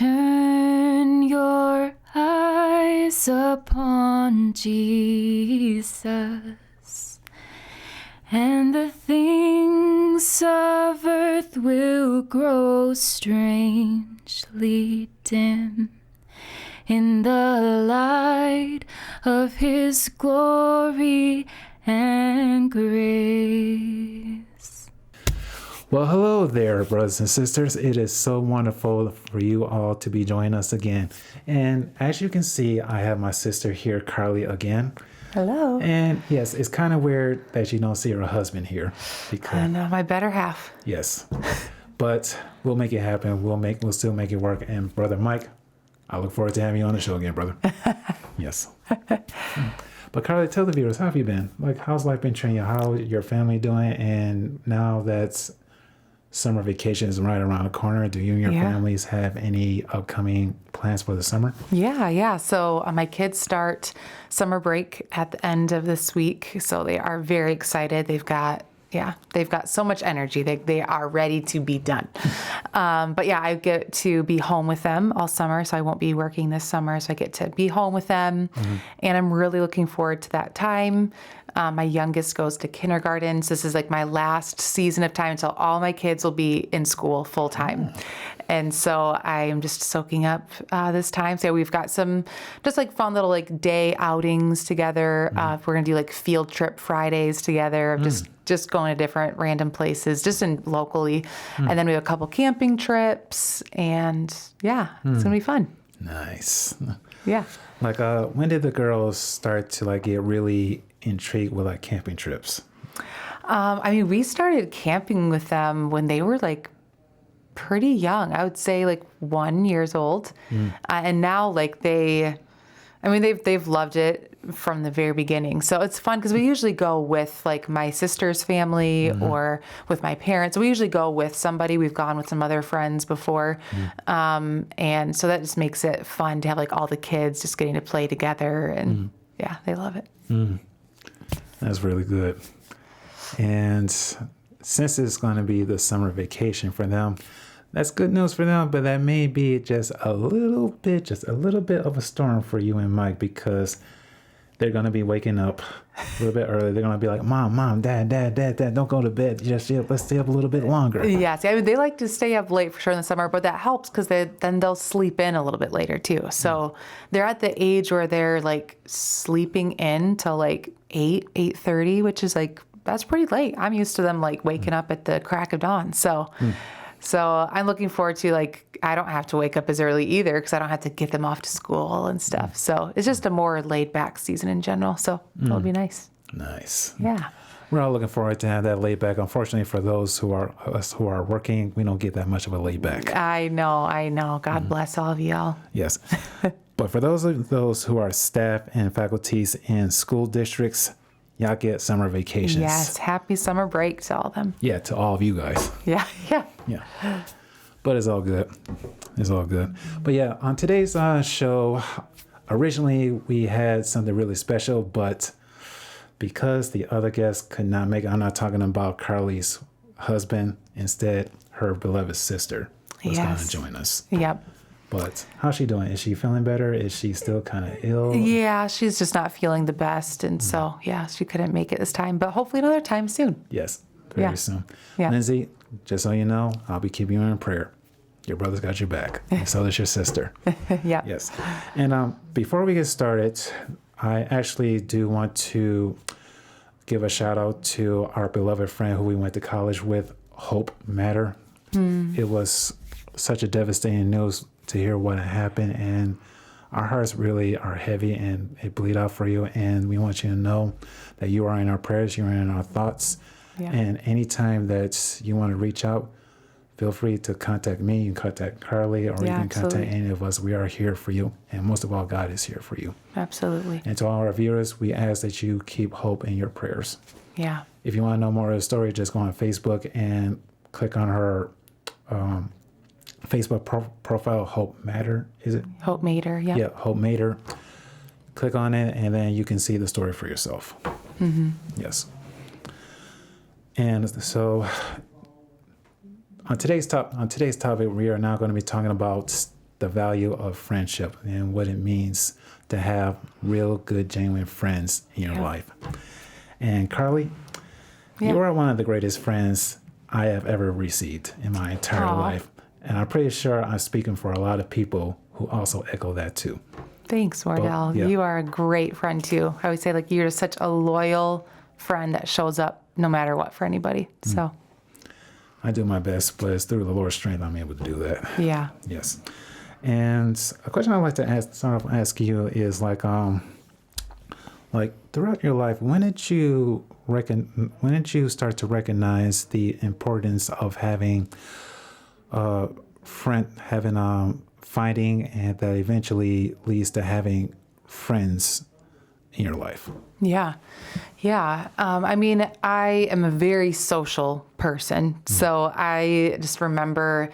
Turn your eyes upon Jesus, and the things of earth will grow strangely dim in the light of his glory and grace. Well, hello there, brothers and sisters. It is so wonderful for you all to be joining us again. And as you can see, I have my sister here, Carly, again. Hello. And yes, it's kind of weird that you don't see her husband here. I know, my better half. Yes. But we'll make it happen. We'll still make it work. And Brother Mike, I look forward to having you on the show again, brother. Yes. But Carly, tell the viewers, how have you been? Like, how's life been treating you? How your family doing? And now that's summer vacation is right around the corner. Do you and your families have any upcoming plans for the summer? Yeah. So my kids start summer break at the end of this week. So they are very excited. They've got so much energy. They are ready to be done. But yeah, I get to be home with them all summer. So I won't be working this summer. So I get to be home with them. Mm-hmm. And I'm really looking forward to that time. My youngest goes to kindergarten. So this is like my last season of time until all my kids will be in school full time. And so I am just soaking up this time. So we've got some just like fun little like day outings together. We're going to do like field trip Fridays together, just going to different random places, just in locally. And then we have a couple camping trips, and it's going to be fun. Nice. Yeah. Like, when did the girls start to like get really intrigued with like camping trips? We started camping with them when they were like pretty young. I would say like 1 year old. And now like they've loved it from the very beginning. So it's fun because we usually go with like my sister's family or with my parents. We usually go with somebody. We've gone with some other friends before. And so that just makes it fun to have like all the kids just getting to play together, and they love it. That's really good. And since it's going to be the summer vacation for them, that's good news for them, but that may be just a little bit of a storm for you and Mike, because they're going to be waking up a little bit early. They're going to be like, Mom, Dad, don't go to bed. Let's stay up a little bit longer. Yes, they like to stay up late for sure in the summer, but that helps because then they'll sleep in a little bit later too. So they're at the age where they're like sleeping in till like 8:30, which is like, that's pretty late. I'm used to them like waking up at the crack of dawn. So I'm looking forward to like, I don't have to wake up as early either because I don't have to get them off to school and stuff. So it's just a more laid back season in general. So it'll be nice. Nice. Yeah. We're all looking forward to have that laid back. Unfortunately, for those who are working, we don't get that much of a laid back. I know. God bless all of y'all. Yes. But for those who are staff and faculties in school districts, y'all get summer vacations. Yes. Happy summer break to all of them. Yeah, to all of you guys. Yeah. But it's all good. But yeah, on today's show, originally we had something really special, but because the other guests could not make it, I'm not talking about Carly's husband. Instead, her beloved sister was going to join us. Yep. But how's she doing? Is she feeling better? Is she still kind of ill? Yeah, she's just not feeling the best. And so, she couldn't make it this time, but hopefully another time soon. Yes, very soon. Yeah. Lindsay, just so you know, I'll be keeping you in prayer. Your brother's got your back. And so does your sister. Yeah. Yes. And before we get started, I actually do want to give a shout out to our beloved friend who we went to college with, Hope Matter. It was such a devastating news to hear what happened, and our hearts really are heavy and it bleed out for you. And we want you to know that you are in our prayers, you are in our thoughts. Yeah. And anytime that you want to reach out, feel free to contact me. You can contact Carly, or you can contact any of us. We are here for you. And most of all, God is here for you. Absolutely. And to all our viewers, we ask that you keep hope in your prayers. Yeah. If you want to know more of the story, just go on Facebook and click on her Facebook profile, Hope Matter, is it? Hope Mater, yeah. Yeah, Hope Mater. Click on it, and then you can see the story for yourself. Yes. And so on today's topic, we are now going to be talking about the value of friendship and what it means to have real, good, genuine friends in your life. And Carly, you are one of the greatest friends I have ever received in my entire life. And I'm pretty sure I'm speaking for a lot of people who also echo that too. Thanks, Wardell. Yeah. You are a great friend too. I would say like you're such a loyal friend that shows up no matter what for anybody. So I do my best, but it's through the Lord's strength I'm able to do that. yeah. Yes. And a question I'd like to ask you is like throughout your life, when did you start to recognize the importance of having finding and that eventually leads to having friends in your life? Yeah. Yeah. I mean, I am a very social person. So I just remember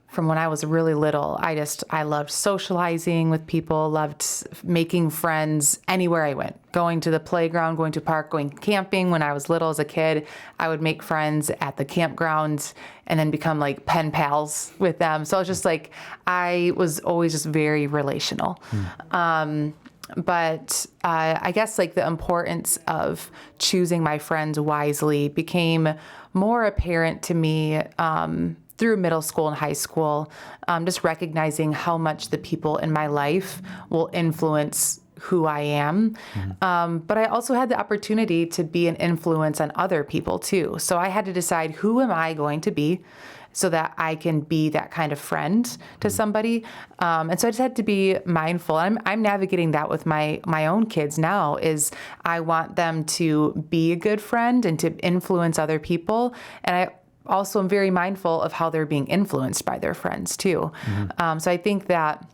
from when I was really little, I loved socializing with people, loved making friends anywhere I went, going to the playground, going to a park, going camping. When I was little as a kid, I would make friends at the campgrounds and then become like pen pals with them. So I was just like, I was always just very relational. But I guess like the importance of choosing my friends wisely became more apparent to me through middle school and high school, just recognizing how much the people in my life will influence who I am. But I also had the opportunity to be an influence on other people too. So I had to decide, who am I going to be so that I can be that kind of friend to somebody. And so I just had to be mindful. I'm navigating that with my own kids now. Is I want them to be a good friend and to influence other people. And I also am very mindful of how they're being influenced by their friends too. So I think that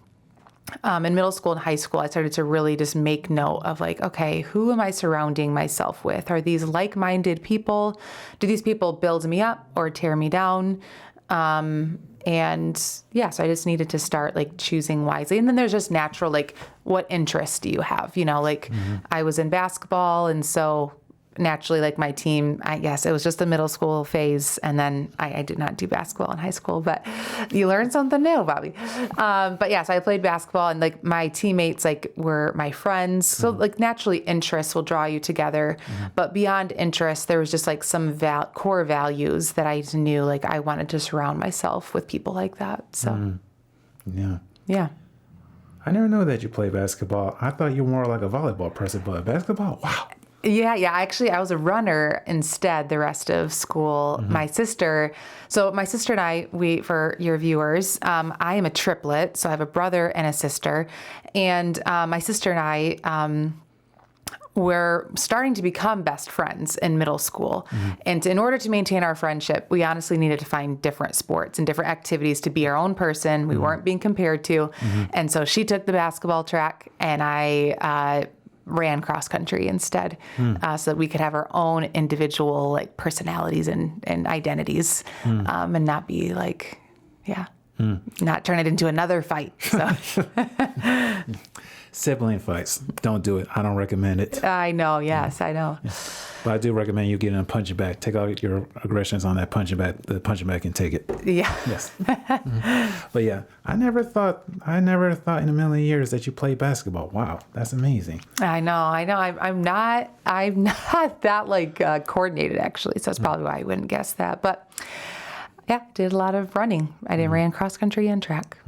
in middle school and high school, I started to really just make note of like, okay, who am I surrounding myself with? Are these like-minded people? Do these people build me up or tear me down? And yeah, so I just needed to start like choosing wisely. And then there's just natural, like, what interests do you have? You know, like I was in basketball, and so naturally, like my team, I guess it was just the middle school phase. And then I did not do basketball in high school, but you learn something new, Bobby. But yeah, so I played basketball, and like my teammates like were my friends. So like naturally interests will draw you together, but beyond interest, there was just like some core values that I knew, like I wanted to surround myself with people like that. So yeah. I never knew that you play basketball. I thought you were more like a volleyball person, but basketball, wow. Yeah. Actually, I was a runner instead the rest of school. My sister and I, for your viewers, I am a triplet. So I have a brother and a sister. And my sister and I were starting to become best friends in middle school. And in order to maintain our friendship, we honestly needed to find different sports and different activities to be our own person. We weren't being compared to. And so she took the basketball track, and I ran cross country instead, so that we could have our own individual like personalities and identities, and not be like, not turn it into another fight. So. Sibling fights, don't do it. I don't recommend it. I know. Yes, I know. But I do recommend you getting a punching bag. Take out your aggressions on that punching bag. The punching bag can take it. Yeah. Yes. But yeah, I never thought in a million years that you played basketball. Wow, that's amazing. I know. I'm not that like coordinated actually. So that's probably why I wouldn't guess that. But yeah, did a lot of running. I did ran cross country and track.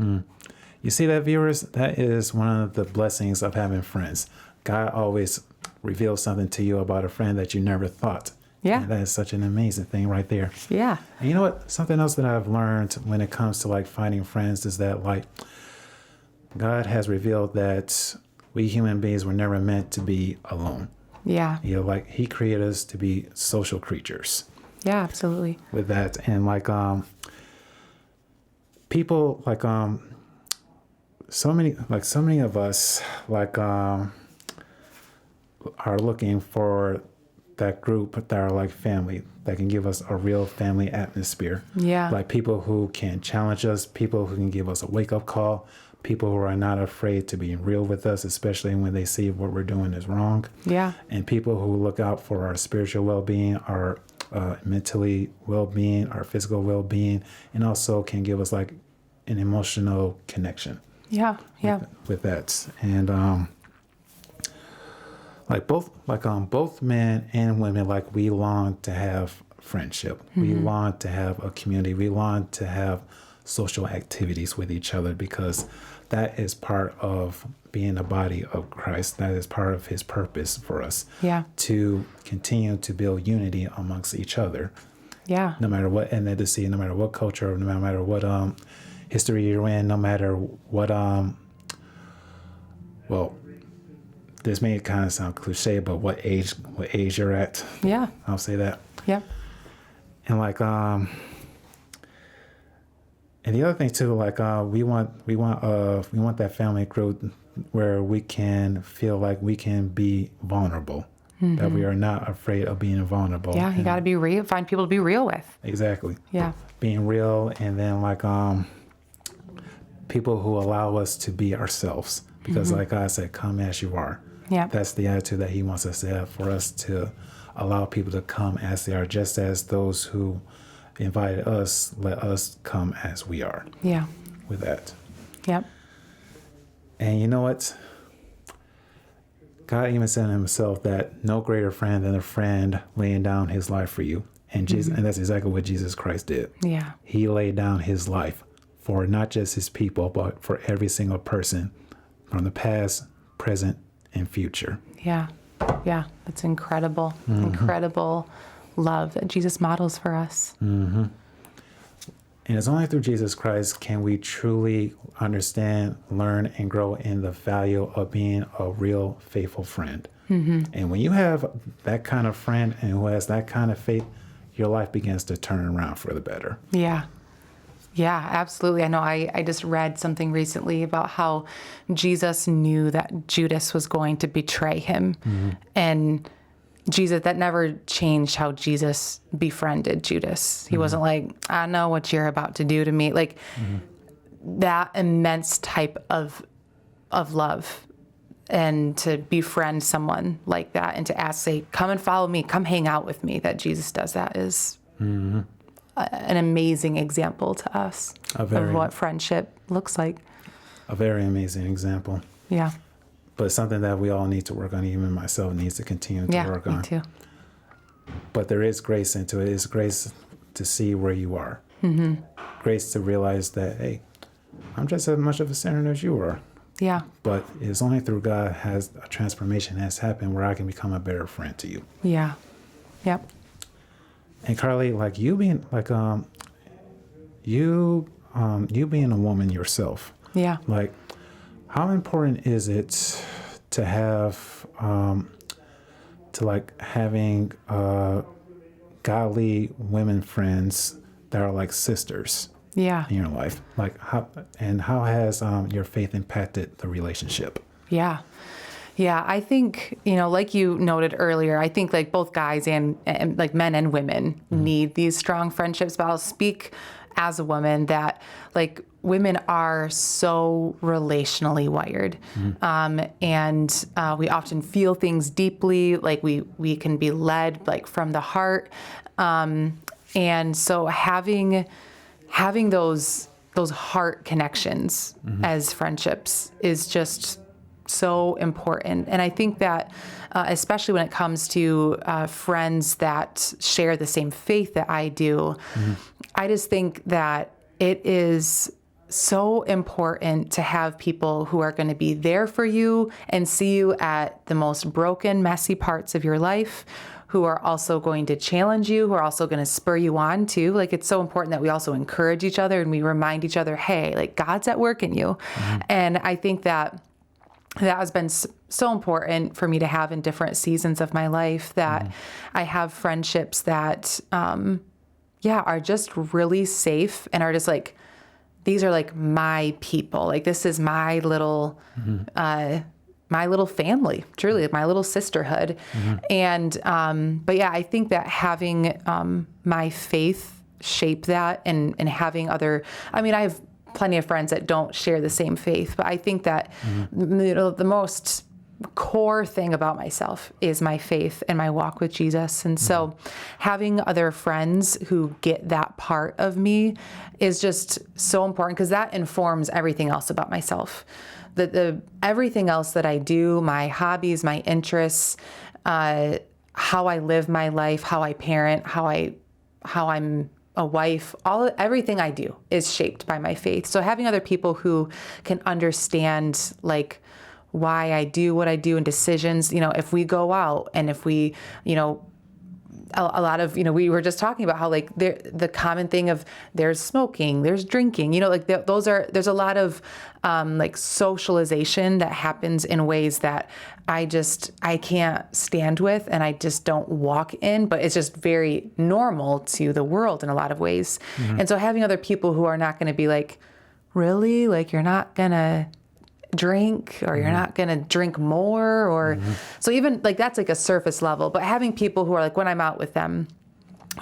You see that, viewers? That is one of the blessings of having friends. God always reveals something to you about a friend that you never thought. Yeah. And that is such an amazing thing right there. Yeah. And you know what? Something else that I've learned when it comes to like finding friends is that like God has revealed that we human beings were never meant to be alone. Yeah. You know, like He created us to be social creatures. Yeah, absolutely. With that, and like people like so many of us like are looking for that group that are like family, that can give us a real family atmosphere. Yeah. Like people who can challenge us, people who can give us a wake-up call, people who are not afraid to be real with us, especially when they see what we're doing is wrong. Yeah. And people who look out for our spiritual well-being, our mentally well-being, our physical well-being, and also can give us like an emotional connection. Yeah. Yeah. With that. And both men and women, like, we long to have friendship. We long to have a community. We long to have social activities with each other, because that is part of being the body of Christ. That is part of his purpose for us. Yeah. To continue to build unity amongst each other. Yeah. No matter what ethnicity, no matter what culture, no matter what history you're in, no matter what well, this may kind of sound cliche, but what age you're at. Yeah. I'll say that. Yeah. And like and the other thing too, like we want that family group where we can feel like we can be vulnerable. That we are not afraid of being vulnerable. Yeah, you got to be real. Find people to be real with. Exactly. Yeah. Being real, and then like people who allow us to be ourselves. Because like God said, come as you are. Yeah. That's the attitude that he wants us to have, for us to allow people to come as they are, just as those who invited us, let us come as we are. Yeah. With that. Yep. And you know what? God even said himself that no greater friend than a friend laying down his life for you. And Jesus, and that's exactly what Jesus Christ did. Yeah. He laid down his life for not just his people, but for every single person from the past, present, and future. Yeah. Yeah. That's incredible. Incredible love that Jesus models for us. And it's only through Jesus Christ can we truly understand, learn, and grow in the value of being a real faithful friend. And when you have that kind of friend and who has that kind of faith, your life begins to turn around for the better. Yeah. Yeah, absolutely. I know I just read something recently about how Jesus knew that Judas was going to betray him. And Jesus, that never changed how Jesus befriended Judas. He wasn't like, I know what you're about to do to me. Like that immense type of love, and to befriend someone like that and to ask, say, come and follow me, come hang out with me, that Jesus does that is an amazing example to us of what friendship looks like. A very amazing example. Yeah. But something that we all need to work on, even myself needs to continue to work on. Me too. But there is grace into it. It's grace to see where you are. Grace to realize that, hey, I'm just as much of a sinner as you are. Yeah. But it's only through God has a transformation has happened where I can become a better friend to you. Yeah. Yep. And Carly, like you being like you being a woman yourself. Yeah. Like, how important is it to have having godly women friends that are like sisters Yeah. in your life? Like how has your faith impacted the relationship? Yeah. Yeah, I think, like you noted earlier, I think like both guys and like men and women need these strong friendships. But I'll speak as a woman that like women are so relationally wired. And we often feel things deeply, like we can be led like from the heart. And so having those heart connections as friendships is just so important. And I think that especially when it comes to friends that share the same faith that I do, I just think that it is so important to have people who are going to be there for you and see you at the most broken, messy parts of your life, who are also going to challenge you, who are also going to spur you on too. Like, it's so important that we also encourage each other and we remind each other, hey, like God's at work in you. And I think that has been so important for me to have in different seasons of my life, that I have friendships that, are just really safe and are just like, these are like my people. Like, this is my little, my little family, truly my little sisterhood. And, but yeah, I think that having, my faith shape that and having I have plenty of friends that don't share the same faith, but I think that the most core thing about myself is my faith and my walk with Jesus. And so having other friends who get that part of me is just so important, because that informs everything else about myself. The everything else that I do, my hobbies, my interests, how I live my life, how I parent, how I'm a wife, everything I do is shaped by my faith. So having other people who can understand like why I do what I do and decisions, if we go out and if we, a lot of, we were just talking about how like the common thing of there's smoking, there's drinking, there's a lot of like socialization that happens in ways that I can't stand with, and I just don't walk in, but it's just very normal to the world in a lot of ways. And so having other people who are not going to be like, really, like you're not going to drink, or you're not going to drink more, or so even like that's like a surface level, but having people who are like, when I'm out with them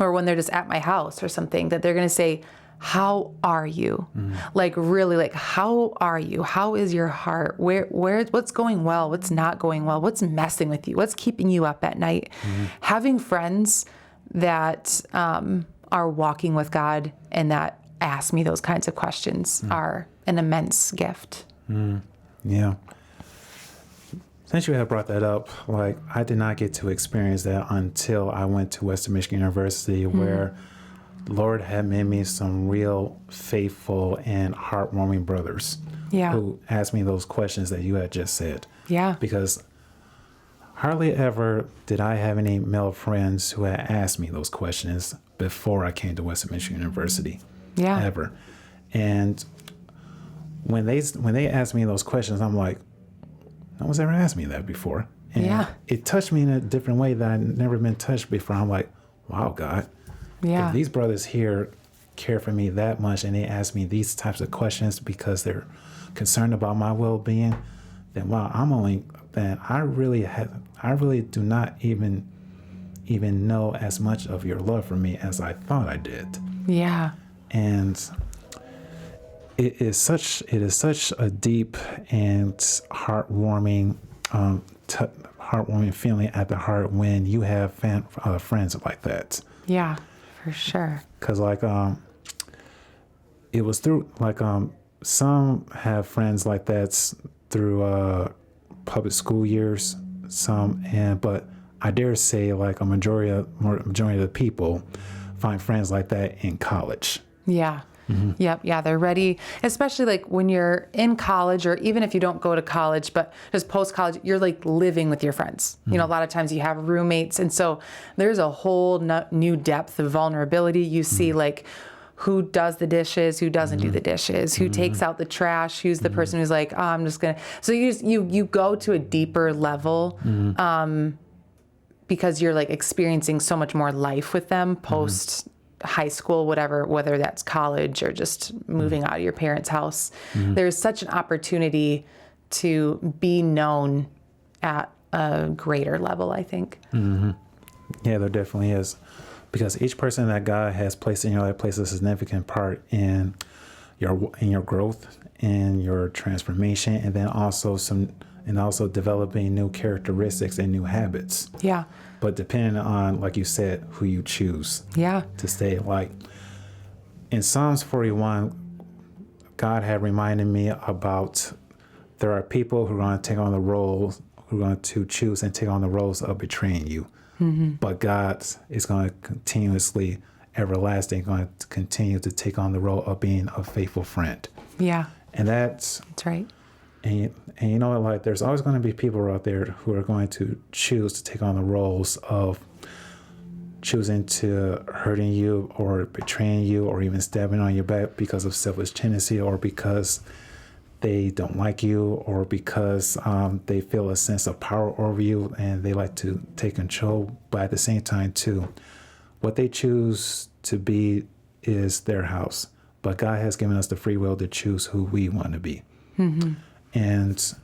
or when they're just at my house or something, that they're going to say, how are you? Like really, like, how are you? How is your heart? What's going well? What's not going well? What's messing with you? What's keeping you up at night? Having friends that are walking with God and that ask me those kinds of questions are an immense gift. Yeah. Since you have brought that up, like I did not get to experience that until I went to Western Michigan University, where the Lord had made me some real faithful and heartwarming brothers who asked me those questions that you had just said. Yeah. Because hardly ever did I have any male friends who had asked me those questions before I came to Western Michigan University. Yeah. Ever. And when they asked me those questions, I'm like, no one's ever asked me that before. And it touched me in a different way that I'd never been touched before. I'm like, wow, God. Yeah. If these brothers here care for me that much and they ask me these types of questions because they're concerned about my well-being, then wow, I really do not even know as much of your love for me as I thought I did. Yeah. And it is such a deep and heartwarming feeling at the heart when you have friends like that. Yeah, for sure. Because like it was through like some have friends like that through public school years, but I dare say like a majority of the people find friends like that in college. Yeah. Yep. Yeah. They're ready, especially like when you're in college, or even if you don't go to college, but just post college, you're like living with your friends. A lot of times you have roommates. And so there's a whole new depth of vulnerability. You see like who does the dishes, who doesn't do the dishes, who takes out the trash, who's the person who's like, oh, I'm just going to, so you go to a deeper level, because you're like experiencing so much more life with them post high school, whether that's college or just moving out of your parents' house. There's such an opportunity to be known at a greater level, I think. Yeah, there definitely is. Because each person that God has placed in your life plays a significant part in your growth, in your transformation, and then also developing new characteristics and new habits. Yeah. But depending on, like you said, who you choose to stay. Like in Psalms 41, God had reminded me about there are people who are going to take on the roles, who are going to choose and take on the roles of betraying you. But God is going to continuously, everlasting, going to continue to take on the role of being a faithful friend. Yeah. And that's right. And you know, like there's always going to be people out there who are going to choose to take on the roles of choosing to hurting you or betraying you or even stabbing on your back because of selfish tendency, or because they don't like you, or because they feel a sense of power over you and they like to take control. But at the same time too, what they choose to be is their house. But God has given us the free will to choose who we want to be. And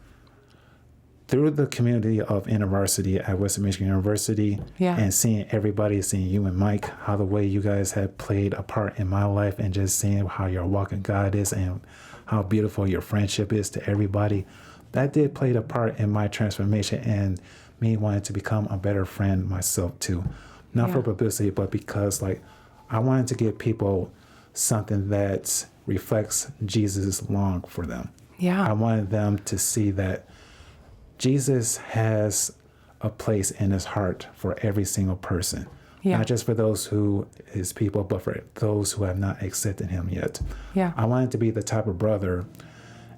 through the community of InterVarsity at Western Michigan University, and seeing you and Mike, how the way you guys have played a part in my life, and just seeing how your walk in God is and how beautiful your friendship is to everybody, that did play a part in my transformation and me wanting to become a better friend myself too. Not for publicity, but because like I wanted to give people something that reflects Jesus' long for them. Yeah. I wanted them to see that Jesus has a place in his heart for every single person. Yeah. Not just for those who his people, but for those who have not accepted him yet. Yeah. I wanted to be the type of brother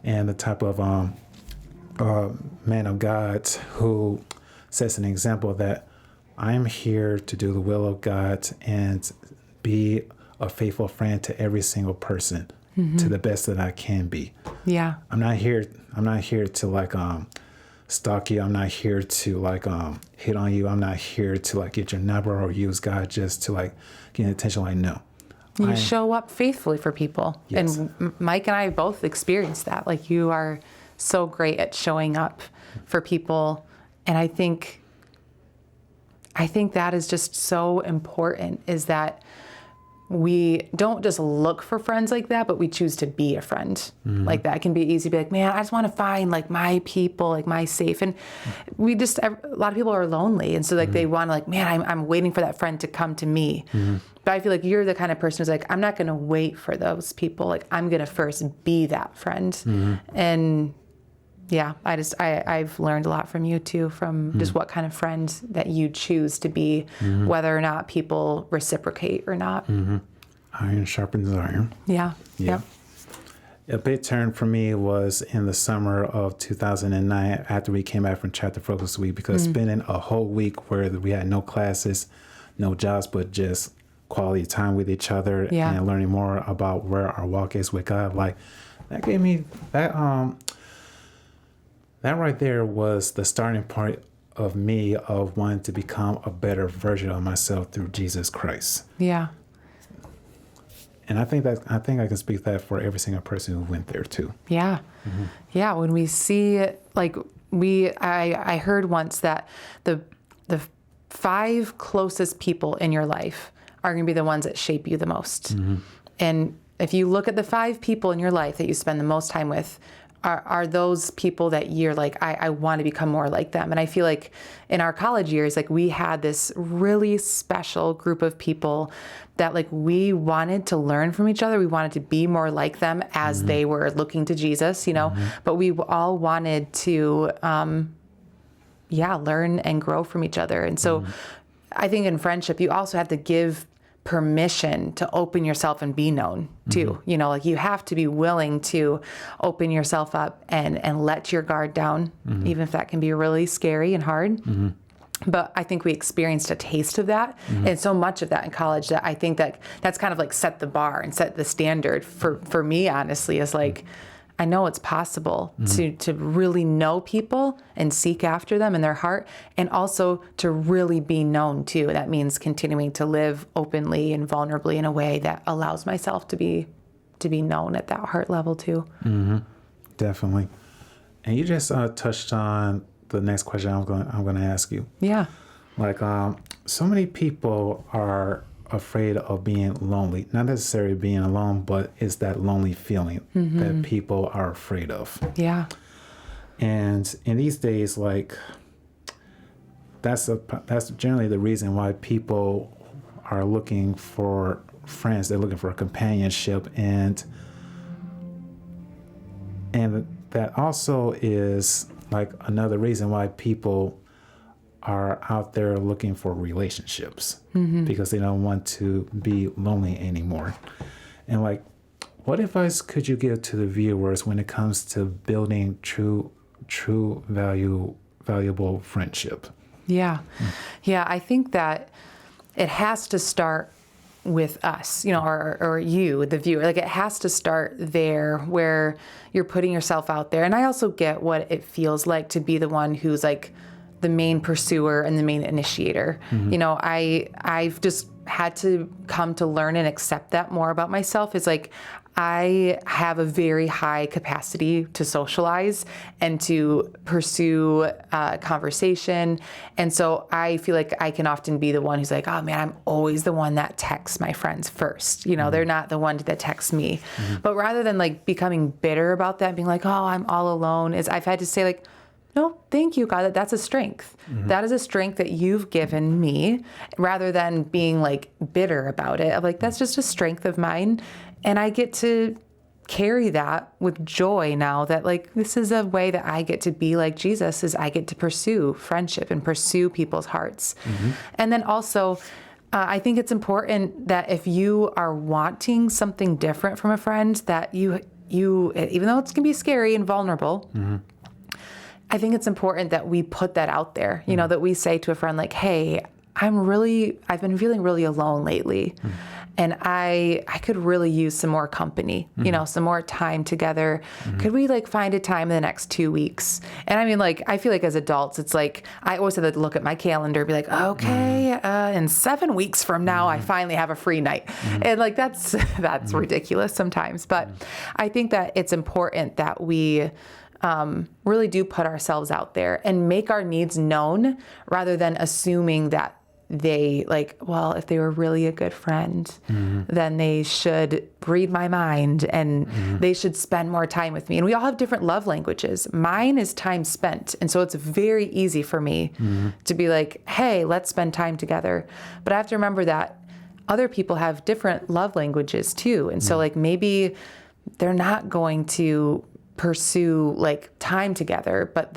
and the type of man of God who sets an example that I'm here to do the will of God and be a faithful friend to every single person to the best that I can be. Yeah. I'm not here to like stalk you. I'm not here to like hit on you. I'm not here to like get your number or use God just to like get attention. Like, no. You show up faithfully for people. Yes. And Mike and I both experienced that. Like, you are so great at showing up for people. And I think that is just so important, is that we don't just look for friends like that, but we choose to be a friend like that. It can be easy to be like, man, I just want to find like my people, like my safe. And a lot of people are lonely. And so like they want to like, man, I'm waiting for that friend to come to me. But I feel like you're the kind of person who's like, I'm not going to wait for those people. Like, I'm going to first be that friend. And yeah, I've learned a lot from you too, from just what kind of friend that you choose to be, whether or not people reciprocate or not. Iron sharpens iron. Yeah. Yeah. A big turn for me was in the summer of 2009 after we came back from Chapter Focus Week, because spending a whole week where we had no classes, no jobs, but just quality time with each other and learning more about where our walk is with God. Like, that gave me that right there was the starting point of me of wanting to become a better version of myself through Jesus Christ. Yeah. And I think I can speak that for every single person who went there too. Yeah. Yeah. When we see, like, I heard once that the 5 closest people in your life are going to be the ones that shape you the most. And if you look at the 5 people in your life that you spend the most time with, are those people that you're like, I want to become more like them. And I feel like in our college years, like, we had this really special group of people that like we wanted to learn from each other. We wanted to be more like them as they were looking to Jesus, you know, but we all wanted to, learn and grow from each other. And so I think in friendship, you also have to give permission to open yourself and be known too. You know, like, you have to be willing to open yourself up and let your guard down, even if that can be really scary and hard. But I think we experienced a taste of that and so much of that in college that I think that's kind of like set the bar and set the standard for me, honestly, is like, I know it's possible to really know people and seek after them in their heart, and also to really be known too. That means continuing to live openly and vulnerably in a way that allows myself to be known at that heart level too. Definitely. And you just touched on the next question I'm going to ask you. Yeah. Like, so many people are afraid of being lonely, not necessarily being alone, but it's that lonely feeling that people are afraid of. Yeah. And in these days, like, that's generally the reason why people are looking for friends. They're looking for a companionship, and that also is like another reason why people are out there looking for relationships, because they don't want to be lonely anymore. And like, what advice could you give to the viewers when it comes to building true valuable friendship? Yeah. Yeah. I think that it has to start with us, you know, or you, the viewer. Like, it has to start there where you're putting yourself out there. And I also get what it feels like to be the one who's like the main pursuer and the main initiator. You know, I've just had to come to learn and accept that more about myself. Is like, I have a very high capacity to socialize and to pursue conversation. And so I feel like I can often be the one who's like, oh man, I'm always the one that texts my friends first. You know, they're not the one that texts me. But rather than like becoming bitter about that, being like, oh, I'm all alone, is I've had to say like, no, thank you, God. That's a strength. That is a strength that you've given me, rather than being like bitter about it. I'm like, that's just a strength of mine. And I get to carry that with joy now that like, this is a way that I get to be like Jesus, is I get to pursue friendship and pursue people's hearts. And then also, I think it's important that if you are wanting something different from a friend, that you, even though it's going to be scary and vulnerable, I think it's important that we put that out there, you know, that we say to a friend like, hey, I've been feeling really alone lately. And I could really use some more company, you know, some more time together. Could we like find a time in the next 2 weeks? And I mean, like, I feel like as adults, it's like, I always have to look at my calendar and be like, okay, in 7 weeks from now, I finally have a free night. And like, that's ridiculous sometimes. But I think that it's important that we really do put ourselves out there and make our needs known, rather than assuming that they like, well, if they were really a good friend, then they should read my mind and they should spend more time with me. And we all have different love languages. Mine is time spent. And so it's very easy for me to be like, hey, let's spend time together. But I have to remember that other people have different love languages too. And so like, maybe they're not going to pursue like time together, but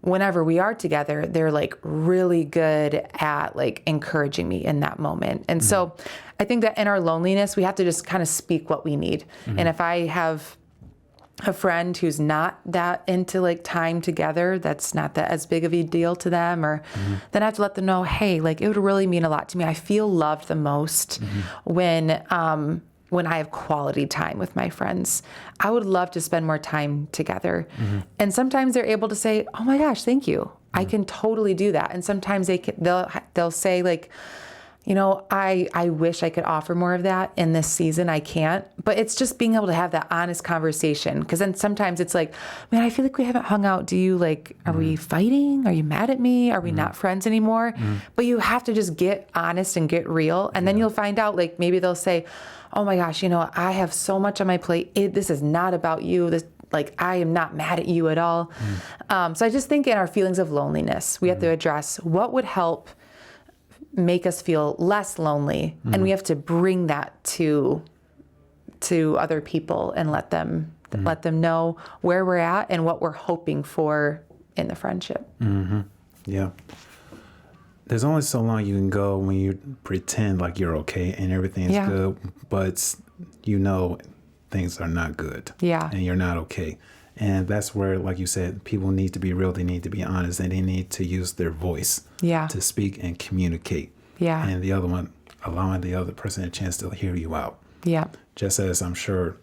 whenever we are together, they're like really good at like encouraging me in that moment. And so I think that in our loneliness, we have to just kind of speak what we need. And if I have a friend who's not that into like time together, that's not that as big of a deal to them, or then I have to let them know, hey, like it would really mean a lot to me. I feel loved the most when I have quality time with my friends. I would love to spend more time together. And sometimes they're able to say, oh my gosh, thank you. I can totally do that. And sometimes they'll say like, you know, I wish I could offer more of that in this season. I can't. But it's just being able to have that honest conversation. Because then sometimes it's like, man, I feel like we haven't hung out. Do you like, are we fighting? Are you mad at me? Are we not friends anymore? But you have to just get honest and get real. And then you'll find out, like, maybe they'll say, oh my gosh, you know, I have so much on my plate. This is not about you. Like, I am not mad at you at all. So I just think in our feelings of loneliness, we have to address what would help make us feel less lonely. And we have to bring that to other people and let them know where we're at and what we're hoping for in the friendship. Yeah. There's only so long you can go when you pretend like you're okay and everything's good, but you know things are not good. Yeah. And you're not okay. And that's where, like you said, people need to be real. They need to be honest, and they need to use their voice to speak and communicate. Yeah. And the other one, allowing the other person a chance to hear you out. Yeah. Just as I'm sure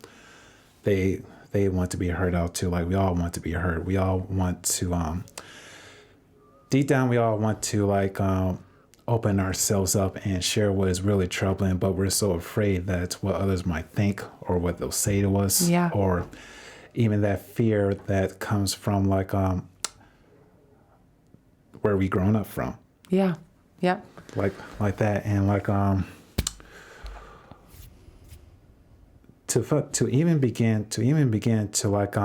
they want to be heard out too. Like, we all want to be heard. We all want to, deep down, we all want to like open ourselves up and share what is really troubling, but we're so afraid that what others might think or what they'll say to us, or even that fear that comes from like where we grown up from. Yeah. Yeah. Like that, and like to even begin to like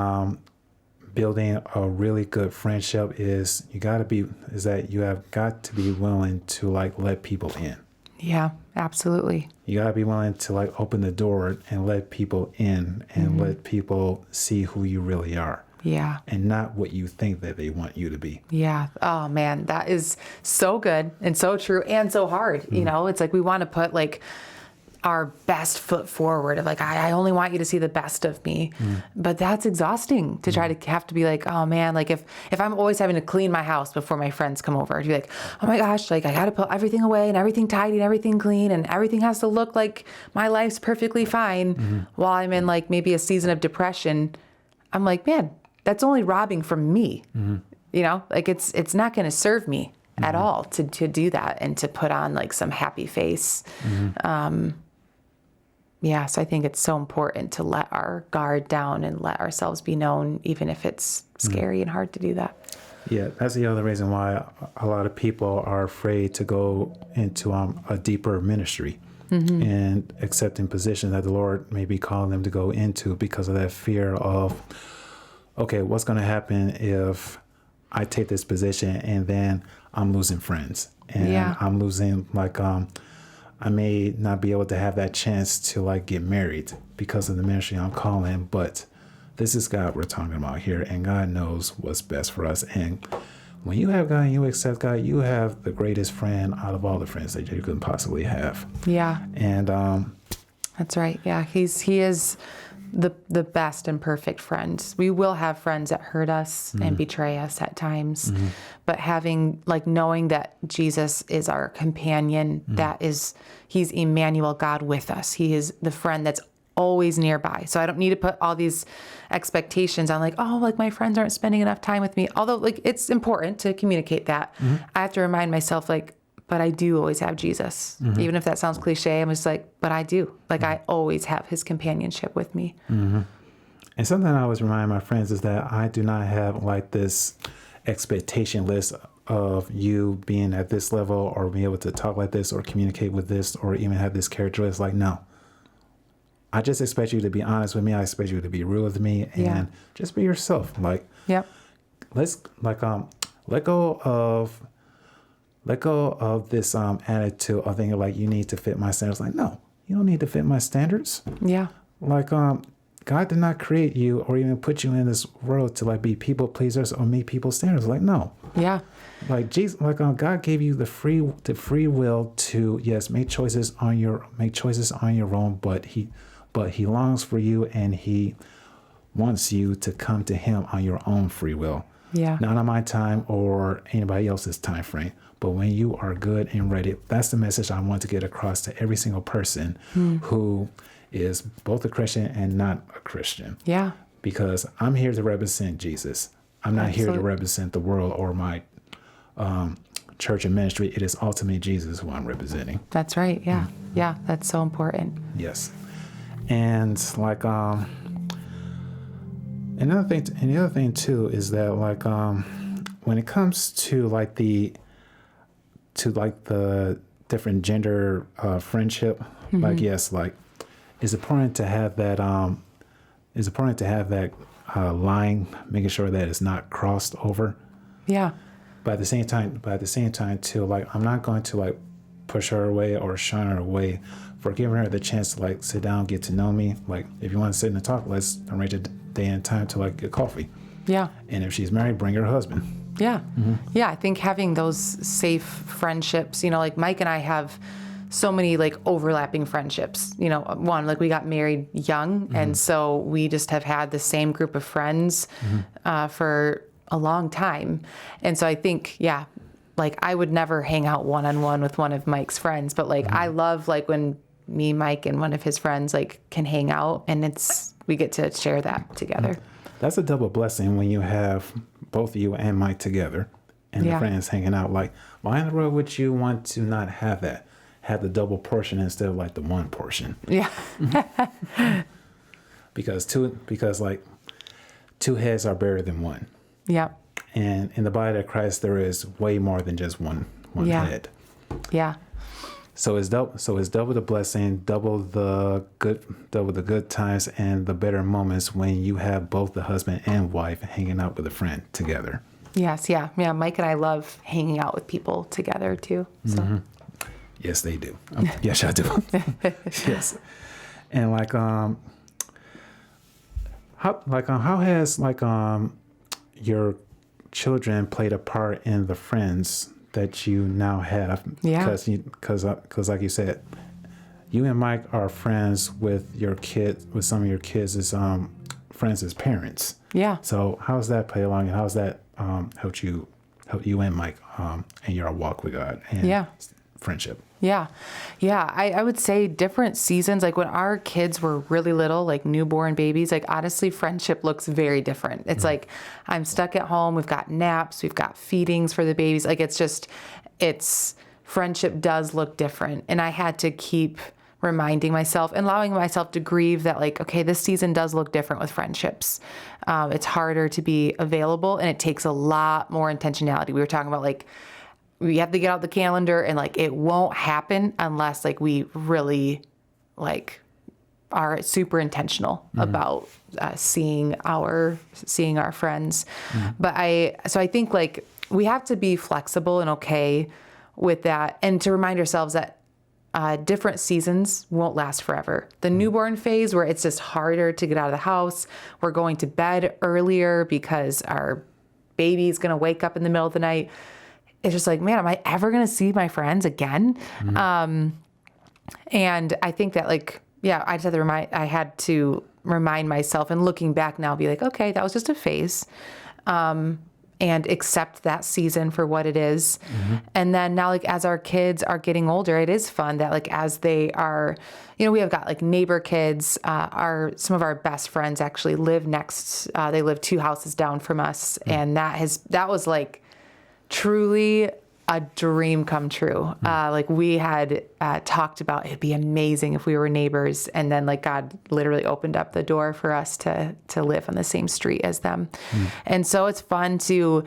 building a really good friendship is you have got to be willing to like let people in. Yeah, absolutely. You gotta be willing to like open the door and let people in and let people see who you really are. Yeah. And not what you think that they want you to be. Yeah. Oh man, that is so good and so true and so hard. You know, it's like we want to put like our best foot forward of like, I only want you to see the best of me. But that's exhausting to try to have to be like, oh man, like if I'm always having to clean my house before my friends come over, to be like, oh my gosh, like I got to put everything away and everything tidy and everything clean and everything has to look like my life's perfectly fine while I'm in like maybe a season of depression. I'm like, man, that's only robbing from me. You know, like it's not going to serve me at all to do that and to put on like some happy face. So I think it's so important to let our guard down and let ourselves be known, even if it's scary and hard to do that. Yeah, that's the other reason why a lot of people are afraid to go into a deeper ministry and accepting positions that the Lord may be calling them to go into because of that fear of, okay, what's going to happen if I take this position and then I'm losing friends and I'm losing I may not be able to have that chance to like get married because of the ministry I'm calling, but this is God we're talking about here, and God knows what's best for us. And when you have God and you accept God, you have the greatest friend out of all the friends that you could possibly have. Yeah. And that's right. Yeah. He is the best and perfect friend. We will have friends that hurt us and betray us at times, but knowing that Jesus is our companion, he's Emmanuel, God with us. He is the friend that's always nearby. So I don't need to put all these expectations on my friends aren't spending enough time with me. Although it's important to communicate that. I have to remind myself but I do always have Jesus. Even if that sounds cliche, I'm just but I do. I always have his companionship with me. And something I always remind my friends is that I do not have this expectation list of you being at this level or being able to talk like this or communicate with this or even have this character list. No. I just expect you to be honest with me. I expect you to be real with me and just be yourself. Let's let go of this attitude of thinking you need to fit my standards. No, you don't need to fit my standards. Yeah. God did not create you or even put you in this world to be people pleasers or meet people's standards. No. Yeah. Jesus, God gave you the free will to make choices on your own, but he longs for you and he wants you to come to him on your own free will. Yeah. Not on my time or anybody else's time frame. But when you are good and ready, that's the message I want to get across to every single person who is both a Christian and not a Christian. Yeah. Because I'm here to represent Jesus. I'm not here to represent the world or my church and ministry. It is ultimately Jesus who I'm representing. That's right. Yeah. Yeah. That's so important. Yes. And another thing too is that when it comes to the different gender friendship, it's important to have that line, making sure that it's not crossed over. Yeah. But at the same time too, I'm not going to push her away or shun her away for giving her the chance to sit down, get to know me. If you want to sit and talk, let's arrange a day and time to get coffee. Yeah. And if she's married, bring her husband. Yeah. Yeah. I think having those safe friendships, Mike and I have so many overlapping friendships. One, we got married young, and so we just have had the same group of friends for a long time. And so I think, I would never hang out one-on-one with one of Mike's friends, but I love when me, Mike, and one of his friends can hang out, and we get to share that together. That's a double blessing when you have both you and Mike together and the friends hanging out. Why in the world would you want to not have that? Have the double portion instead of the one portion. Yeah. because two heads are better than one. Yeah. And in the body of Christ, there is way more than just one head. Yeah. So it's double the blessing, double the good times and the better moments when you have both the husband and wife hanging out with a friend together. Yes. Yeah. Yeah. Mike and I love hanging out with people together too. So. Yes, they do. Yes, I do. Yes. And how has your children played a part in the friends that you now have? Yeah. Because like you said, you and Mike are friends with your kids, with some of your kids as friends as parents. Yeah. So how's that play along, and how's that help you and Mike in your walk with God and friendship? Yeah. Yeah. I would say different seasons, when our kids were really little, newborn babies, honestly, friendship looks very different. It's I'm stuck at home. We've got naps. We've got feedings for the babies. Friendship does look different. And I had to keep reminding myself and allowing myself to grieve that, like, okay, this season does look different with friendships. It's harder to be available, and it takes a lot more intentionality. We were talking about, like, we have to get out the calendar, and like it won't happen unless like we really like are super intentional about seeing our friends. But I think like we have to be flexible and okay with that, and to remind ourselves that different seasons won't last forever. The newborn phase, where it's just harder to get out of the house, we're going to bed earlier because our baby's going to wake up in the middle of the night. It's just like, man, am I ever going to see my friends again? And I think that, like, yeah, I had to remind myself, and looking back now, be like, okay, that was just a phase, and accept that season for what it is. And then now, like, as our kids are getting older, it is fun that, like, as they are, you know, we have got like neighbor kids. Some of our best friends actually live next. They live 2 houses down from us, and that was like truly a dream come true. Like, we had talked about it'd be amazing if we were neighbors, and then like God literally opened up the door for us to live on the same street as them. And so it's fun to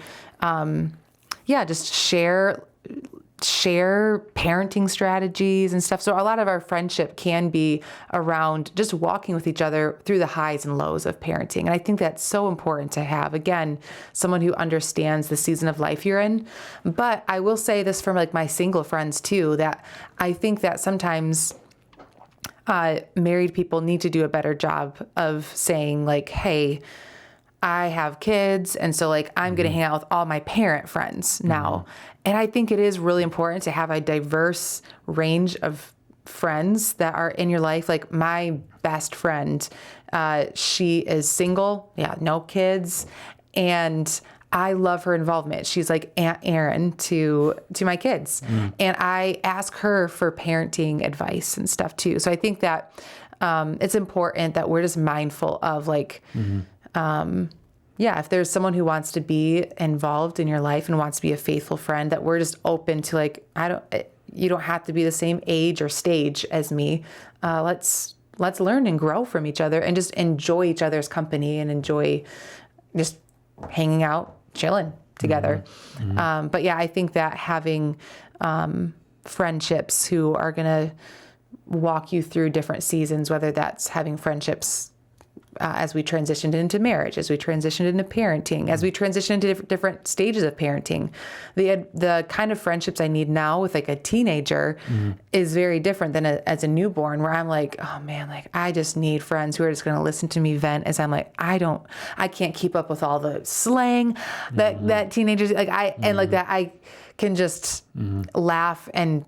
just share parenting strategies and stuff. So a lot of our friendship can be around just walking with each other through the highs and lows of parenting. And I think that's so important to have, again, someone who understands the season of life you're in. But I will say this from like my single friends too, that I think that sometimes married people need to do a better job of saying like, hey, I have kids, and so like I'm going to hang out with all my parent friends now. And I think it is really important to have a diverse range of friends that are in your life. Like my best friend, she is single, no kids, and I love her involvement. She's like Aunt Erin to my kids. And I ask her for parenting advice and stuff too. So I think that it's important that we're just mindful of like, if there's someone who wants to be involved in your life and wants to be a faithful friend, that we're just open to like, you don't have to be the same age or stage as me. Let's learn and grow from each other and just enjoy each other's company and enjoy just hanging out, chilling together. But yeah, I think that having friendships who are going to walk you through different seasons, whether that's having friendships as we transitioned into marriage, as we transitioned into parenting, as we transitioned into different stages of parenting, the kind of friendships I need now with like a teenager is very different than as a newborn, where I'm like, oh man, like I just need friends who are just going to listen to me vent as I'm like, I can't keep up with all the slang that teenagers like and like that I can just laugh and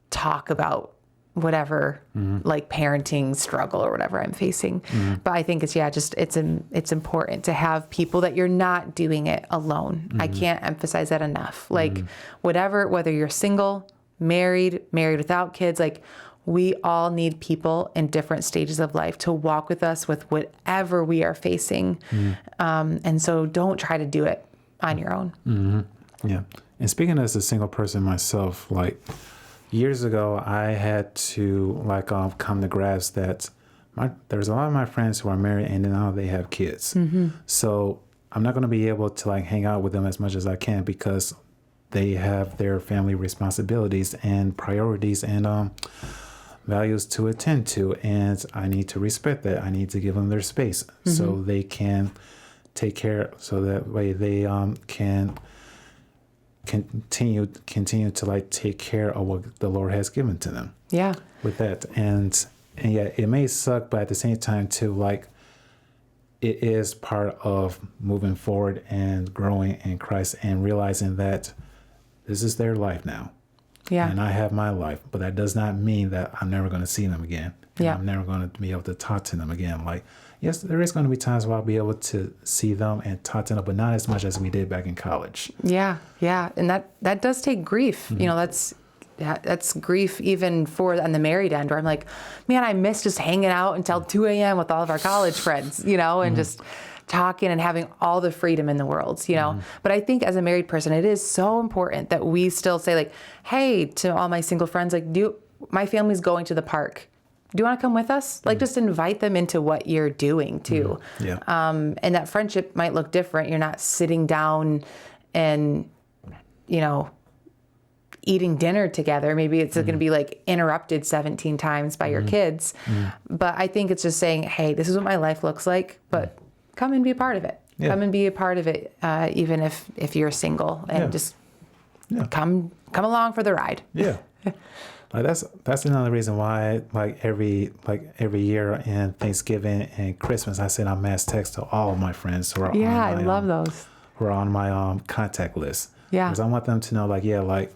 talk about whatever like parenting struggle or whatever I'm facing. But I think it's important to have people that you're not doing it alone. I can't emphasize that enough. Like whether you're single, married without kids, like we all need people in different stages of life to walk with us with whatever we are facing. And so don't try to do it on your own. Yeah. And speaking as a single person myself, like years ago, I had to come to grasp that there's a lot of my friends who are married and now they have kids. So I'm not going to be able to like hang out with them as much as I can because they have their family responsibilities and priorities and values to attend to. And I need to respect that. I need to give them their space so they can take care, so that way they can continue to like take care of what the Lord has given to them. Yeah. With that. And yeah, it may suck, but at the same time too, like it is part of moving forward and growing in Christ and realizing that this is their life now. Yeah. And I have my life, but that does not mean that I'm never going to see them again. Yeah. I'm never going to be able to talk to them again. Like, yes, there is going to be times where I'll be able to see them and talk to them, but not as much as we did back in college. Yeah, yeah. And that does take grief. You know, that's grief even on the married end, where I'm like, man, I miss just hanging out until 2 a.m. with all of our college friends, you know, and just talking and having all the freedom in the world, you know. But I think as a married person, it is so important that we still say like, hey, to all my single friends, like, my family's going to the park do you want to come with us? Like, just invite them into what you're doing too. Yeah. And that friendship might look different. You're not sitting down and, eating dinner together. Maybe it's going to be like interrupted 17 times by your kids. But I think it's just saying, hey, this is what my life looks like, but come and be a part of it. Yeah. Come and be a part of it, even if you're single, and just come along for the ride. Yeah. Like that's another reason why every year in Thanksgiving and Christmas I send out mass text to all of my friends who are on my, I love those. who are on my contact list. Yeah. Because I want them to know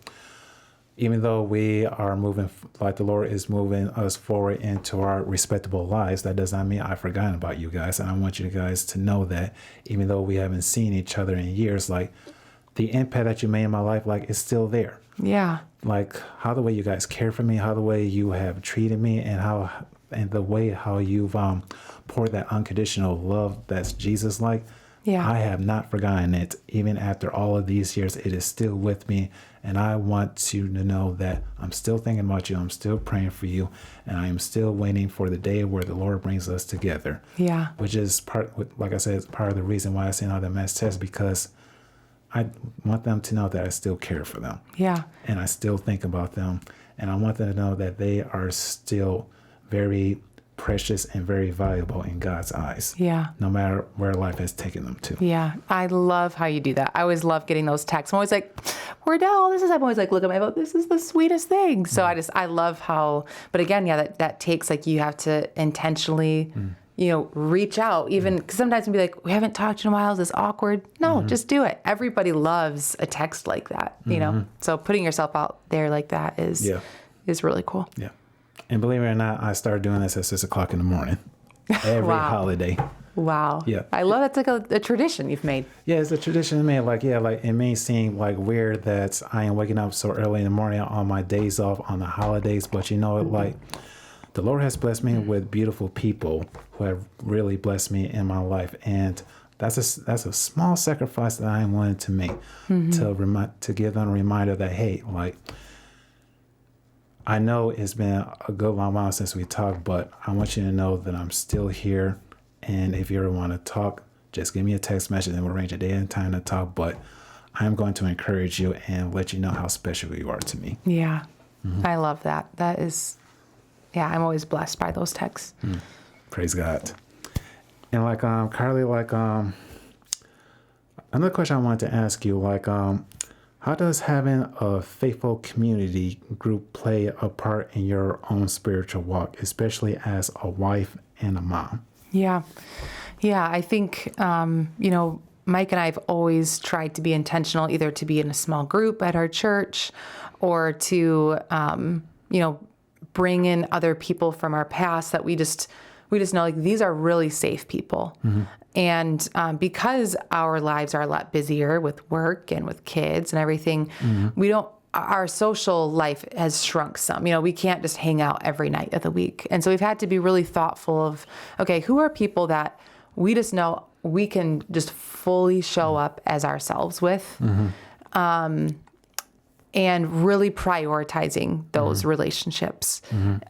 even though we are moving, the Lord is moving us forward into our respectable lives, that does not mean I've forgotten about you guys. And I want you guys to know that even though we haven't seen each other in years, the impact that you made in my life, is still there. Yeah. How the way you guys care for me, how the way you have treated me, and the way how you've poured that unconditional love that's Jesus-like. Yeah. I have not forgotten it. Even after all of these years, it is still with me. And I want you to know that I'm still thinking about you. I'm still praying for you. And I am still waiting for the day where the Lord brings us together. Yeah. Which is like I said, part of the reason why I send out that mass text, because I want them to know that I still care for them. Yeah. And I still think about them. And I want them to know that they are still very precious and very valuable in God's eyes. Yeah. No matter where life has taken them to. Yeah. I love how you do that. I always love getting those texts. I'm always like, Wardell, I'm always like, look at my vote. This is the sweetest thing. So I love how, but again, that takes, you have to intentionally, reach out, even because sometimes we be like, we haven't talked in a while. Is this awkward? No, just do it. Everybody loves a text like that, So putting yourself out there like that is really cool. Yeah. And believe it or not, I started doing this at 6:00 in the morning. Every Wow. holiday. Wow. Yeah. I love that's like a tradition you've made. Yeah, it's a tradition, man. It may seem weird that I am waking up so early in the morning on my days off on the holidays, but the Lord has blessed me with beautiful people who have really blessed me in my life, and that's a small sacrifice that I am willing to make to give them a reminder that, hey, I know it's been a good long while since we talked, but I want you to know that I'm still here. And if you ever want to talk, just give me a text message and we'll arrange a day and time to talk. But I'm going to encourage you and let you know how special you are to me. Yeah. I love that. That is, I'm always blessed by those texts. Praise God. And Carly, another question I wanted to ask you, how does having a faithful community group play a part in your own spiritual walk, especially as a wife and a mom? Yeah. Yeah. I think, Mike and I have always tried to be intentional, either to be in a small group at our church or to, bring in other people from our past that we just know these are really safe people. And because our lives are a lot busier with work and with kids and everything, our social life has shrunk some. We can't just hang out every night of the week. And so we've had to be really thoughtful of, okay, who are people that we just know we can just fully show up as ourselves with, and really prioritizing those relationships.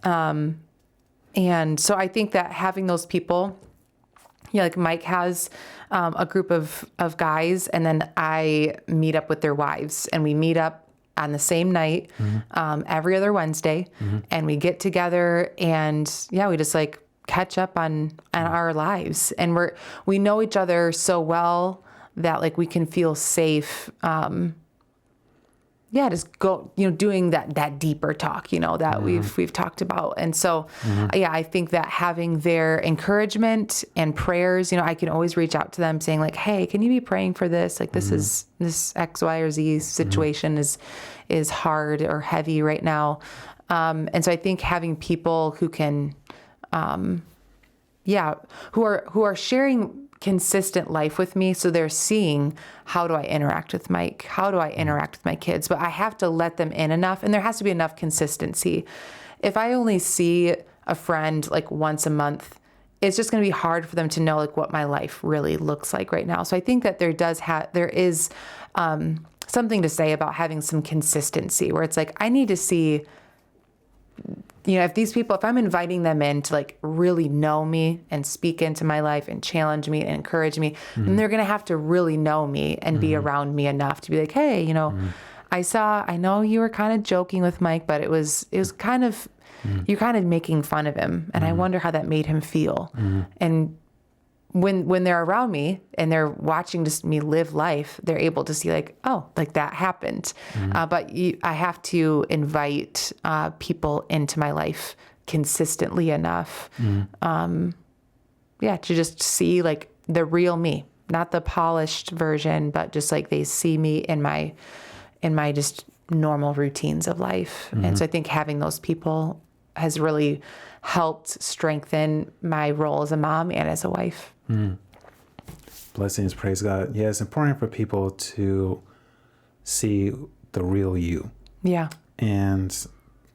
And so I think that having those people, Mike has a group of guys, and then I meet up with their wives, and we meet up on the same night, every other Wednesday, and we get together and we just catch up on our lives, and we know each other so well that we can feel safe. Just go, doing that deeper talk, that we've talked about. And so, I think that having their encouragement and prayers, I can always reach out to them saying hey, can you be praying for this? This X, Y, or Z situation is hard or heavy right now. And so I think having people who can, who are sharing consistent life with me, so they're seeing, how do I interact with Mike? How do I interact with my kids? But I have to let them in enough, and there has to be enough consistency. If I only see a friend once a month, it's just going to be hard for them to know what my life really looks like right now. So I think that there is something to say about having some consistency, where it's I need to see if these people, if I'm inviting them in to like really know me and speak into my life and challenge me and encourage me, then they're going to have to really know me and be around me enough to be like, hey, I know you were kind of joking with Mike, but it was kind of, you're kind of making fun of him. And I wonder how that made him feel. And when they're around me and they're watching just me live life, they're able to see like, oh, like that happened. But I have to invite people into my life consistently enough. To just see like the real me, not the polished version, but just like they see me in my just normal routines of life. And so I think having those people has really helped strengthen my role as a mom and as a wife. Blessings, praise God. Yeah, it's important for people to see the real you. Yeah. And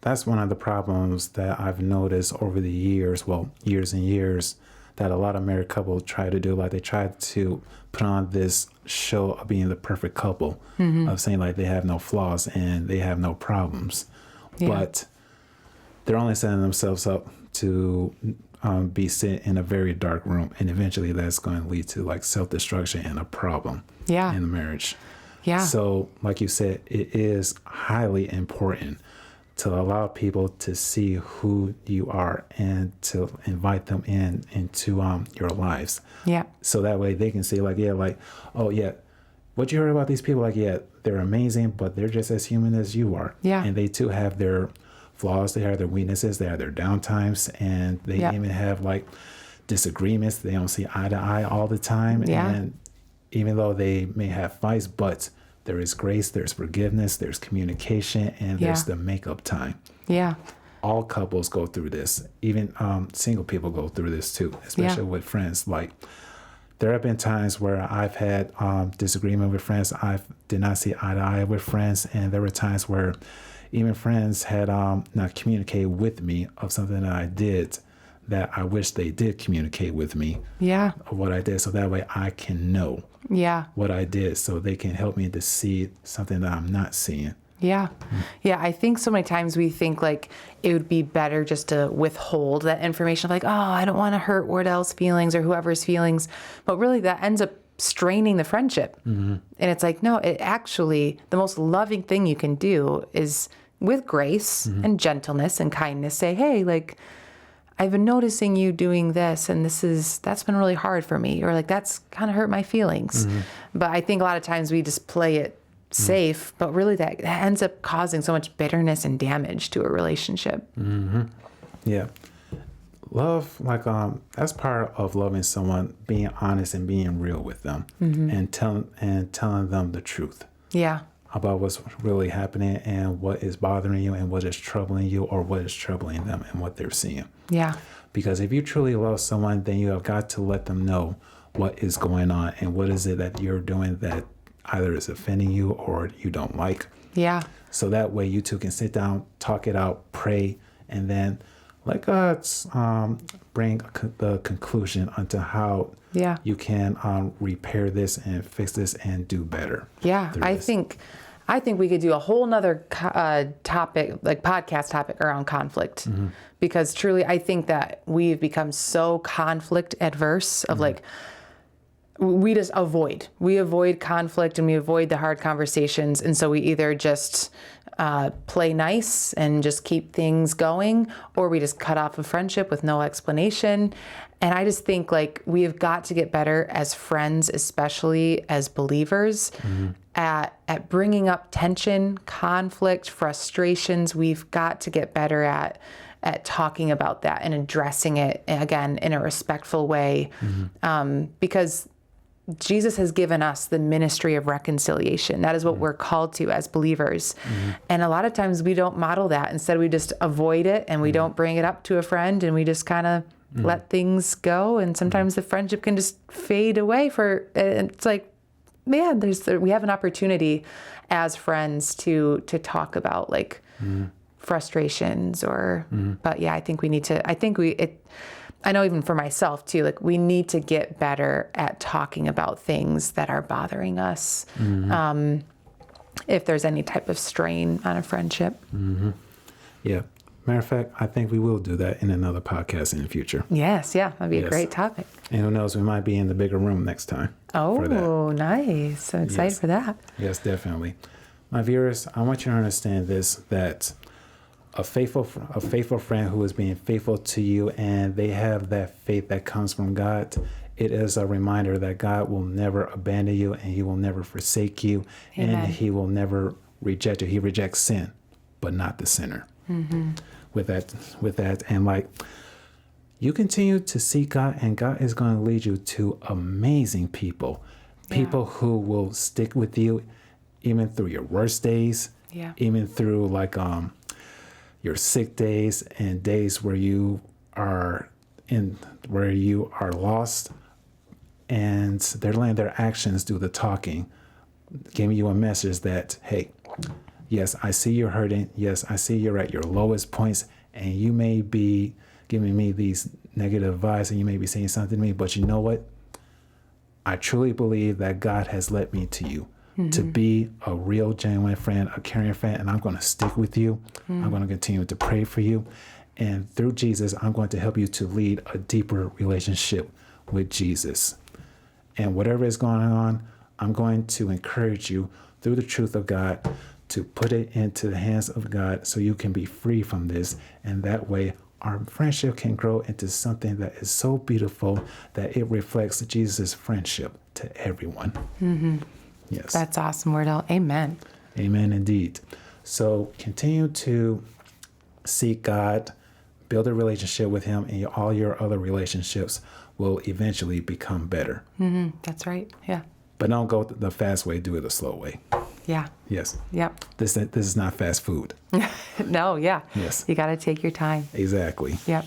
that's one of the problems that I've noticed over the years, years and years, that a lot of married couples try to do. Like they try to put on this show of being the perfect couple, of saying like they have no flaws and they have no problems. Yeah. But they're only setting themselves up to be sit in a very dark room, and eventually that's going to lead to like self-destruction and a problem in the marriage. Yeah. So like you said, it is highly important to allow people to see who you are and to invite them into your lives. Yeah. So that way they can see like, what you heard about these people, like, they're amazing, but they're just as human as you are. Yeah. And they too have their flaws, they have their weaknesses, they have their downtimes, and they even have like disagreements. They don't see eye to eye all the time. Yeah. And even though they may have fights, but there is grace, there's forgiveness, there's communication, and there's the makeup time. Yeah. All couples go through this. Even single people go through this too, especially with friends. Like there have been times where I've had disagreement with friends. I did not see eye to eye with friends, and there were times where even friends had not communicated with me of something that I did that I wish they did communicate with me. Yeah. Of what I did, so that way I can know what I did, so they can help me to see something that I'm not seeing. Yeah. Yeah. I think so many times we think like it would be better just to withhold that information of like, oh, I don't want to hurt Wardell's feelings or whoever's feelings. But really that ends up straining the friendship. And it's like, no, it actually, the most loving thing you can do is with grace and gentleness and kindness say, hey, like, I've been noticing you doing this and that's been really hard for me, or like, that's kind of hurt my feelings. But I think a lot of times we just play it safe, but really that ends up causing so much bitterness and damage to a relationship. Yeah. Love, like, that's part of loving someone, being honest and being real with them, and telling them the truth. Yeah. About what's really happening and what is bothering you and what is troubling you, or what is troubling them and what they're seeing. Yeah. Because if you truly love someone, then you have got to let them know what is going on and what is it that you're doing that either is offending you or you don't like. Yeah. So that way you two can sit down, talk it out, pray, and then let God bring the conclusion onto how you can repair this and fix this and do better. Yeah, I think we could do a whole nother topic, like podcast topic around conflict, because truly I think that we've become so conflict adverse of like, we just avoid conflict and we avoid the hard conversations. And so we either just play nice and just keep things going, or we just cut off a friendship with no explanation. And I just think like we have got to get better as friends, especially as believers, at bringing up tension, conflict, frustrations. We've got to get better at talking about that and addressing it, again, in a respectful way, because Jesus has given us the ministry of reconciliation. That is what we're called to as believers. And a lot of times we don't model that. Instead, we just avoid it and we don't bring it up to a friend, and we just kind of let things go. And sometimes the friendship can just fade away and it's like, man, we have an opportunity as friends to talk about like frustrations but yeah, I think we need to, I know even for myself too, like we need to get better at talking about things that are bothering us. If there's any type of strain on a friendship. Yeah. Matter of fact, I think we will do that in another podcast in the future. Yes, yeah, that'd be a Yes. great topic. And who knows, we might be in the bigger room next time. For that. Oh, nice. I'm excited Yes. for that. Yes, definitely. My viewers, I want you to understand this, that a faithful friend who is being faithful to you and they have that faith that comes from God, it is a reminder that God will never abandon you and he will never forsake you. Amen. And he will never reject you. He rejects sin, but not the sinner. With that, and like, you continue to seek God, and God is going to lead you to amazing people, people who will stick with you even through your worst days, Yeah. even through like your sick days and days where you are lost, and they're letting their actions do the talking, giving you a message that, hey, yes, I see you're hurting. Yes, I see you're at your lowest points, and you may be giving me these negative vibes, and you may be saying something to me, but you know what? I truly believe that God has led me to you to be a real, genuine friend, a caring friend, and I'm going to stick with you. I'm going to continue to pray for you. And through Jesus, I'm going to help you to lead a deeper relationship with Jesus. And whatever is going on, I'm going to encourage you through the truth of God to put it into the hands of God so you can be free from this. And that way, our friendship can grow into something that is so beautiful that it reflects Jesus' friendship to everyone. Yes. That's awesome, Wardell. Amen. Amen, indeed. So continue to seek God, build a relationship with him, and all your other relationships will eventually become better. That's right. Yeah. But don't go the fast way, do it the slow way. Yeah. Yes. Yep. This is not fast food. No, yeah. Yes. You got to take your time. Exactly. Yep.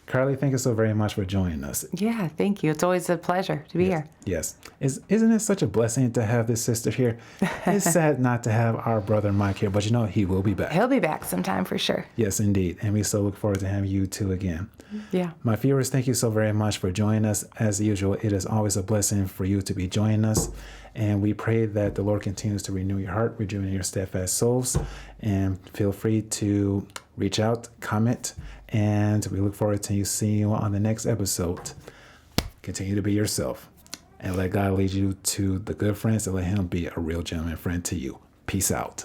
Carly, thank you so very much for joining us. Yeah, thank you. It's always a pleasure to be here. Yes. Isn't it such a blessing to have this sister here? It's sad not to have our brother Mike here, but you know, he will be back. He'll be back sometime for sure. Yes, indeed. And we so look forward to having you two again. Yeah. My viewers, thank you so very much for joining us. As usual, it is always a blessing for you to be joining us. And we pray that the Lord continues to renew your heart, rejuvenate your steadfast souls. And feel free to reach out, comment, and we look forward to seeing you on the next episode. Continue to be yourself and let God lead you to the good friends and let him be a real gentleman friend to you. Peace out.